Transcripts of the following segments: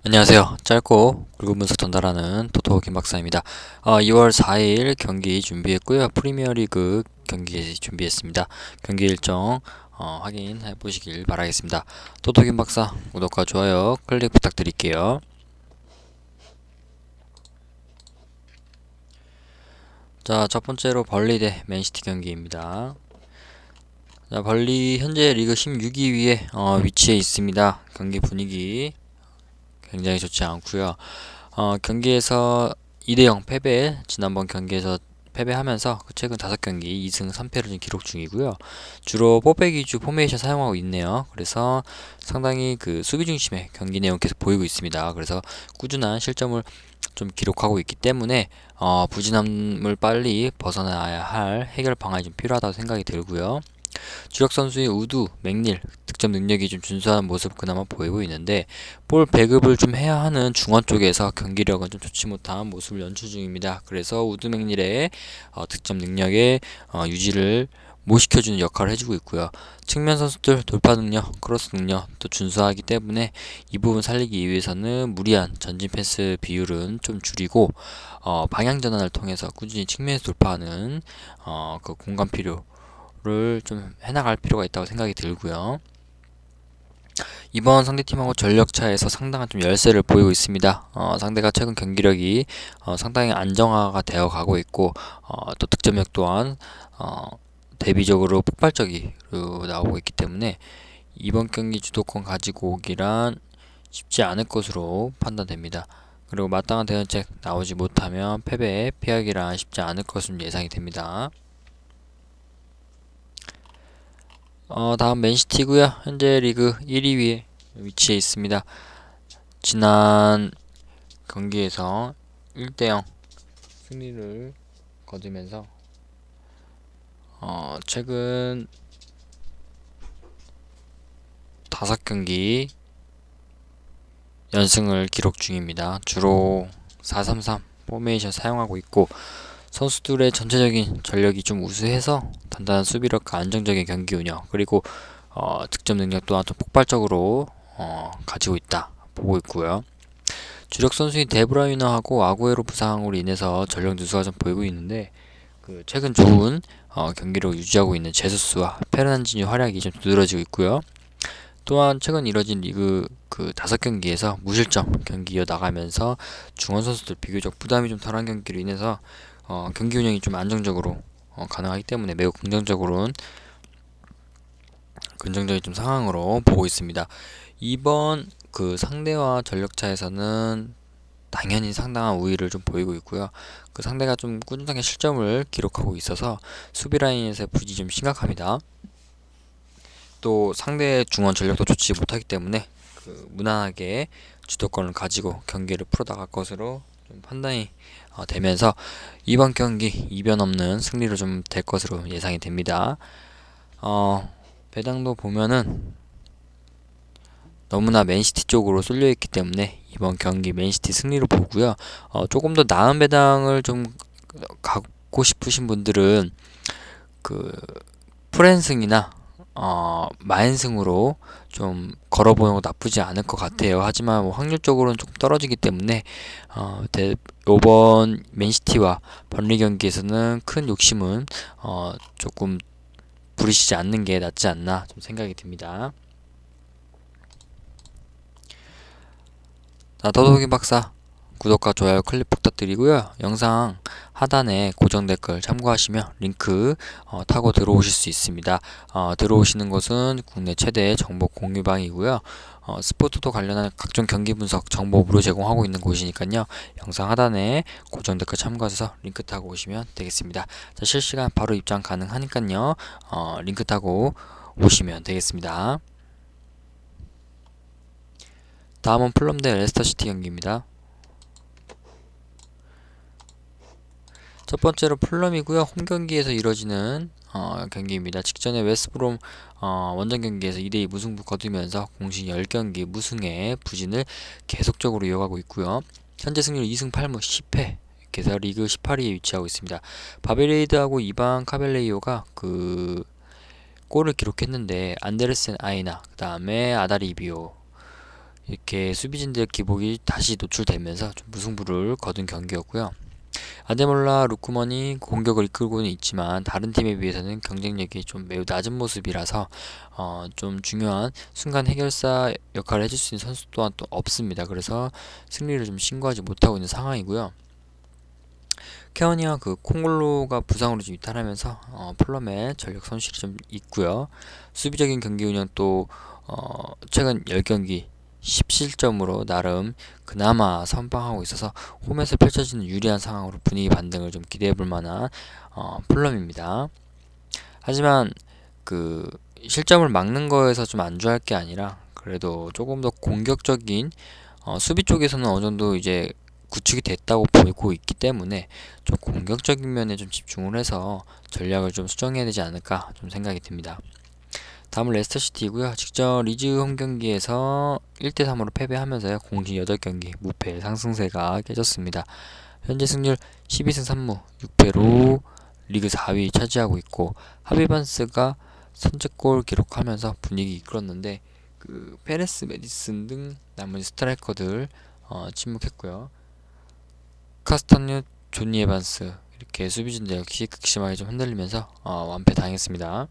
안녕하세요. 짧고 굵은 분석 전달하는 토토 김박사입니다. 2월 4일 경기 준비했고요. 프리미어리그 경기 준비했습니다. 경기 일정 확인해 보시길 바라겠습니다. 토토 김박사 구독과 좋아요 클릭 부탁드릴게요. 자, 첫 번째로 벌리 대 맨시티 경기입니다. 자, 벌리 현재 리그 16위 위에 위치해 있습니다. 경기 분위기 굉장히 좋지 않고요. 경기에서 2대0 패배, 지난번 경기에서 패배하면서 최근 5경기 2승 3패를 지금 기록 중이고요. 주로 뽀백 위주 포메이션 사용하고 있네요. 그래서 상당히 그 수비 중심의 경기 내용 계속 보이고 있습니다. 그래서 꾸준한 실점을 좀 기록하고 있기 때문에 부진함을 빨리 벗어나야 할 해결 방안이 좀 필요하다고 생각이 들고요. 주력 선수의 우두, 맥닐 득점 능력이 좀 준수한 모습 그나마 보이고 있는데 볼 배급을 좀 해야 하는 중원 쪽에서 경기력은 좀 좋지 못한 모습을 연출 중입니다. 그래서 우두 맥닐의 득점 능력의 유지를 못 시켜주는 역할을 해주고 있고요. 측면 선수들 돌파 능력, 크로스 능력 또 준수하기 때문에 이 부분 살리기 위해서는 무리한 전진 패스 비율은 좀 줄이고 방향 전환을 통해서 꾸준히 측면에서 돌파하는 그 공간 필요 를 좀 해나갈 필요가 있다고 생각이 들고요. 이번 상대팀하고 전력 차에서 상당한 좀 열세를 보이고 있습니다. 상대가 최근 경기력이 상당히 안정화가 되어 가고 있고 또 득점력 또한 대비적으로 폭발적으로 나오고 있기 때문에 이번 경기 주도권 가지고 오기란 쉽지 않을 것으로 판단됩니다. 그리고 마땅한 대응책 나오지 못하면 패배 피하기란 쉽지 않을 것으로 예상이 됩니다. 다음 맨시티고요. 현재 리그 1위 위에 위치해 있습니다. 지난 경기에서 1대0 승리를 거두면서 최근 5경기 연승을 기록 중입니다. 주로 4-3-3 포메이션 사용하고 있고 선수들의 전체적인 전력이 좀 우수해서 단단한 수비력과 안정적인 경기 운영 그리고 득점 능력 또한 좀 폭발적으로 가지고 있다 보고 있고요. 주력 선수인 데브라이너하고 아구에로 부상으로 인해서 전력 누수가 좀 보이고 있는데 그 최근 좋은 경기를 유지하고 있는 제수스와 페르난지뉴 활약이 좀 두드러지고 있고요. 또한 최근 이뤄진 리그 그 5경기에서 무실점 경기 이어나가면서 중원 선수들 비교적 부담이 좀 덜한 경기로 인해서 경기 운영이 좀 안정적으로 가능하기 때문에 매우 긍정적인 좀 상황으로 보고 있습니다. 이번 그 상대와 전력차에서는 당연히 상당한 우위를 좀 보이고 있고요. 그 상대가 좀 꾸준하게 실점을 기록하고 있어서 수비 라인에서의 부진이 좀 심각합니다. 또 상대 중원 전력도 좋지 못하기 때문에 그 무난하게 주도권을 가지고 경기를 풀어나갈 것으로 좀 판단이 되면서 이번 경기 이변 없는 승리로 좀 될 것으로 예상이 됩니다. 배당도 보면은 너무나 맨시티 쪽으로 쏠려 있기 때문에 이번 경기 맨시티 승리로 보고요. 조금 더 나은 배당을 좀 갖고 싶으신 분들은 그 프랜승이나 마인승으로 좀 걸어보는 거 나쁘지 않을 것 같아요. 하지만 뭐 확률적으로는 조금 떨어지기 때문에 이번 맨시티와 번리 경기에서는 큰 욕심은 조금 부리시지 않는 게 낫지 않나 좀 생각이 듭니다. 더더욱이 박사 구독과 좋아요 클릭 부탁드리고요. 영상 하단에 고정 댓글 참고하시면 링크 타고 들어오실 수 있습니다. 들어오시는 곳은 국내 최대 정보 공유방이고요. 스포츠도 관련한 각종 경기 분석 정보 무료 제공하고 있는 곳이니까요. 영상 하단에 고정 댓글 참고하셔서 링크 타고 오시면 되겠습니다. 자, 실시간 바로 입장 가능하니까요. 링크 타고 오시면 되겠습니다. 다음은 플럼 대 레스터시티 경기입니다. 첫 번째로 풀럼이고요. 홈 경기에서 이뤄지는 경기입니다. 직전에 웨스트브롬 원정 경기에서 2대2 무승부 거두면서 공식 10경기 무승의 부진을 계속적으로 이어가고 있고요. 현재 승률 2승 8무 10패 그래서 리그 18위에 위치하고 있습니다. 바베레이드하고 이반 카벨레이오가 그 골을 기록했는데 안데르센 아이나 그 다음에 아다리비오 이렇게 수비진들의 기복이 다시 노출되면서 좀 무승부를 거둔 경기였고요. 아데몰라 루크먼이 공격을 이끌고는 있지만 다른 팀에 비해서는 경쟁력이 좀 매우 낮은 모습이라서 좀 중요한 순간 해결사 역할을 해줄 수 있는 선수 또한 또 없습니다. 그래서 승리를 좀 신고하지 못하고 있는 상황이고요. 케어니와 그 콩글로가 부상으로 좀 이탈하면서 플럼의 전력 손실이 좀 있고요. 수비적인 경기 운영 또 최근 10경기 10실점으로 나름 그나마 선방하고 있어서 홈에서 펼쳐지는 유리한 상황으로 분위기 반등을 좀 기대해 볼 만한 플럼입니다. 하지만 그 실점을 막는 거에서 좀 안주할 게 아니라 그래도 조금 더 공격적인 수비 쪽에서는 어느 정도 이제 구축이 됐다고 보고 있기 때문에 좀 공격적인 면에 좀 집중을 해서 전략을 좀 수정해야 되지 않을까 좀 생각이 듭니다. 다음은 레스터시티이고요. 직전 리즈 홈 경기에서 1대3으로 패배하면서요. 공식 8경기 무패 상승세가 깨졌습니다. 현재 승률 12승 3무 6패로 리그 4위 차지하고 있고 하비반스가 선제골 기록하면서 분위기 이끌었는데 그 페레스 메디슨 등 나머지 스트라이커들 침묵했고요. 카스타뉴, 조니 에반스 이렇게 수비진들 역시 극심하게 좀 흔들리면서 완패 당했습니다.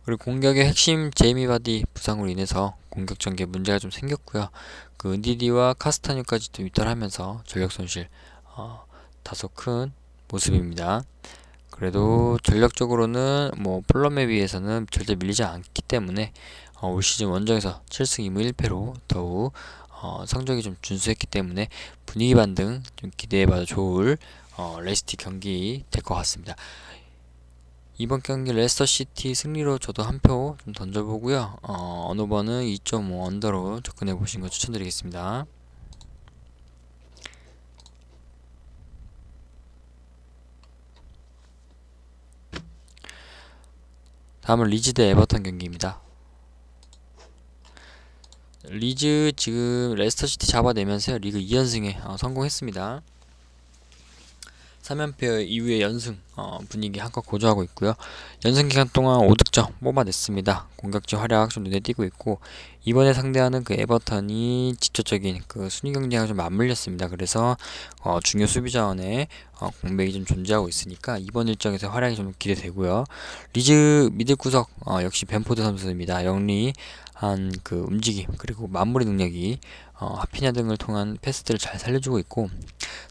그리고 공격의 핵심 제이미 바디 부상으로 인해서 공격 전개에 문제가 좀 생겼고요. 그 은디디와 카스타뉴까지 좀 이탈하면서 전력 손실 다소 큰 모습입니다. 그래도 전력적으로는 뭐 플럼에 비해서는 절대 밀리지 않기 때문에 올 시즌 원정에서 7승 2무 1패로 더욱 성적이 좀 준수했기 때문에 분위기 반등 좀 기대해봐도 좋을 레시티 경기 될 것 같습니다. 이번 경기 레스터시티 승리로 저도 한 표 좀 던져보고요. 언어버는 2.5 언더로 접근해 보시는 거 추천드리겠습니다. 다음은 리즈 대 에버턴 경기입니다. 리즈 지금 레스터시티 잡아내면서 리그 2연승에 성공했습니다. 3연패 이후에 연승 분위기 한껏 고조하고 있고요. 연승 기간 동안 5득점 뽑아냈습니다. 공격진 활약 좀 눈에 띄고 있고 이번에 상대하는 그 에버턴이 직접적인 그 순위 경쟁에 좀 맞물렸습니다. 그래서 중요 수비 자원에 공백이 좀 존재하고 있으니까 이번 일정에서 활약이 좀 기대되고요. 리즈 미들 구석 역시 벤포드 선수입니다. 영리 한 그 움직임 그리고 마무리 능력이 하피냐 등을 통한 패스들을 잘 살려주고 있고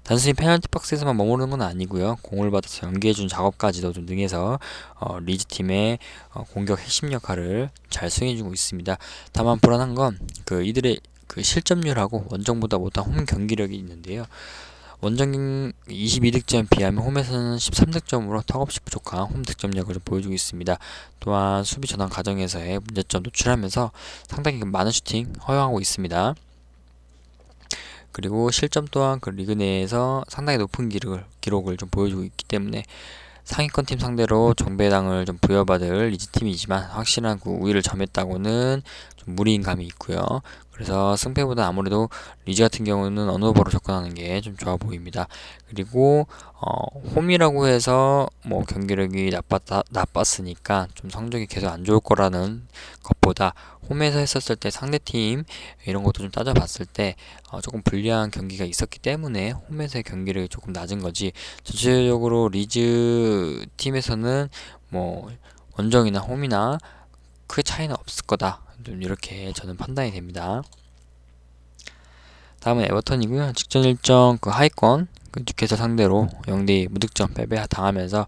단순히 페널티 박스에서만 머무르는 건 아니고요. 공을 받아서 연계해준 작업까지도 좀 능해서 리즈 팀의 공격 핵심 역할을 잘 수행해주고 있습니다. 다만 불안한 건 그 이들의 그 실점률하고 원정보다 못한 홈 경기력이 있는데요. 원정 22득점 비하면 홈에서는 13득점으로 턱없이 부족한 홈 득점력을 보여주고 있습니다. 또한 수비 전환 과정에서의 문제점 노출하면서 상당히 많은 슈팅 허용하고 있습니다. 그리고 실점 또한 그 리그 내에서 상당히 높은 기록을 좀 보여주고 있기 때문에 상위권 팀 상대로 정배당을 좀 부여받을 리즈 팀이지만 확실한 그 우위를 점했다고는 좀 무리인 감이 있고요. 그래서 승패보다 아무래도 리즈 같은 경우는 언어버로 접근하는 게 좀 좋아 보입니다. 그리고 홈이라고 해서 뭐 경기력이 나빴으니까 좀 성적이 계속 안 좋을 거라는 것보다 홈에서 했었을 때 상대팀 이런 것도 좀 따져봤을 때 조금 불리한 경기가 있었기 때문에 홈에서의 경기력이 조금 낮은 거지 전체적으로 리즈 팀에서는 뭐 원정이나 홈이나 크게 차이는 없을 거다 좀 이렇게 저는 판단이 됩니다. 다음은 에버턴이고요. 직전 일정 그 하위권 그 뉴캐슬 상대로 0대2 무득점 패배 당하면서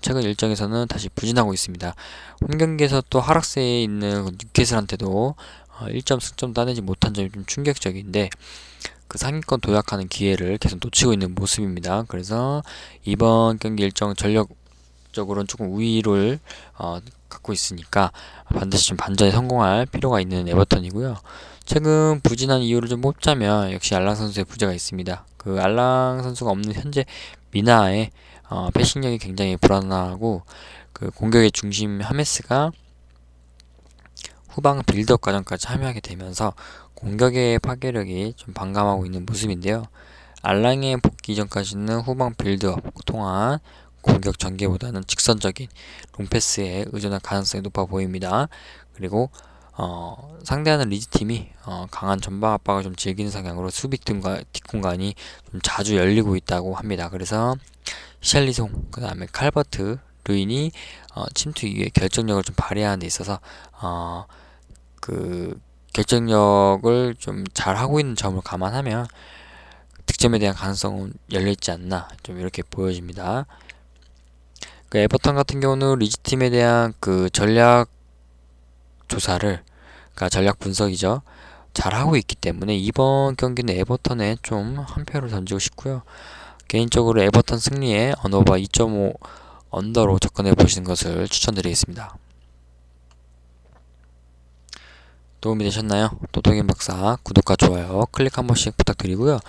최근 일정에서는 다시 부진하고 있습니다. 홈 경기에서 또 하락세에 있는 그 뉴캐슬한테도 1점 승점 따내지 못한 점이 좀 충격적인데 그 상위권 도약하는 기회를 계속 놓치고 있는 모습입니다. 그래서 이번 경기 일정 전력적으로는 조금 우위를 갖고 있으니까 반드시 좀 반전에 성공할 필요가 있는 에버턴이고요. 최근 부진한 이유를 좀 뽑자면 역시 알랑 선수의 부재가 있습니다. 그 알랑 선수가 없는 현재 미나의 패싱력이 굉장히 불안하고 그 공격의 중심 하메스가 후방 빌드업 과정까지 참여하게 되면서 공격의 파괴력이 좀 반감하고 있는 모습인데요. 알랑의 복귀 전까지는 후방 빌드업 통한 공격 전개보다는 직선적인 롱패스에 의존할 가능성이 높아 보입니다. 그리고 상대하는 리즈팀이 강한 전방 압박을 좀 즐기는 성향으로 수비 뒷공간이 좀 자주 열리고 있다고 합니다. 그래서 히샬리송, 그 다음에 칼버트, 루인이 침투 이후에 결정력을 좀 발휘하는 데 있어서 그 결정력을 좀 잘하고 있는 점을 감안하면 득점에 대한 가능성은 열려있지 않나, 좀 이렇게 보여집니다. 그 에버턴 같은 경우는 리즈팀에 대한 그 전략 조사를, 그러니까 전략 분석이죠, 잘하고 있기 때문에 이번 경기는 에버턴에 좀 한 표를 던지고 싶고요. 개인적으로 에버턴 승리에 언어바 2.5 언더로 접근해 보시는 것을 추천드리겠습니다. 도움이 되셨나요? 도덕인 박사 구독과 좋아요 클릭 한 번씩 부탁드리고요.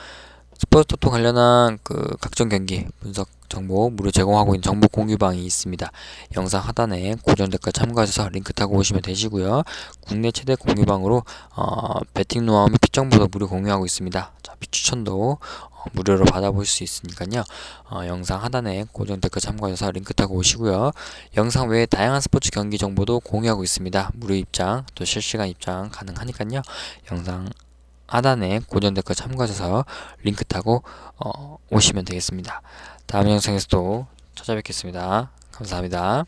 스포츠 토토 관련한 그 각종 경기 분석 정보 무료 제공하고 있는 정보 공유방이 있습니다. 영상 하단에 고정 댓글 참고하셔서 링크 타고 오시면 되시고요. 국내 최대 공유방으로 배팅 노하우 및 픽 정보도 무료 공유하고 있습니다. 자, 픽 추천도 무료로 받아볼 수 있으니까요. 영상 하단에 고정 댓글 참고하셔서 링크 타고 오시고요. 영상 외에 다양한 스포츠 경기 정보도 공유하고 있습니다. 무료 입장 또 실시간 입장 가능하니까요. 영상 하단에 고정 댓글 참고하셔서 링크 타고 오시면 되겠습니다. 다음 영상에서도 찾아뵙겠습니다. 감사합니다.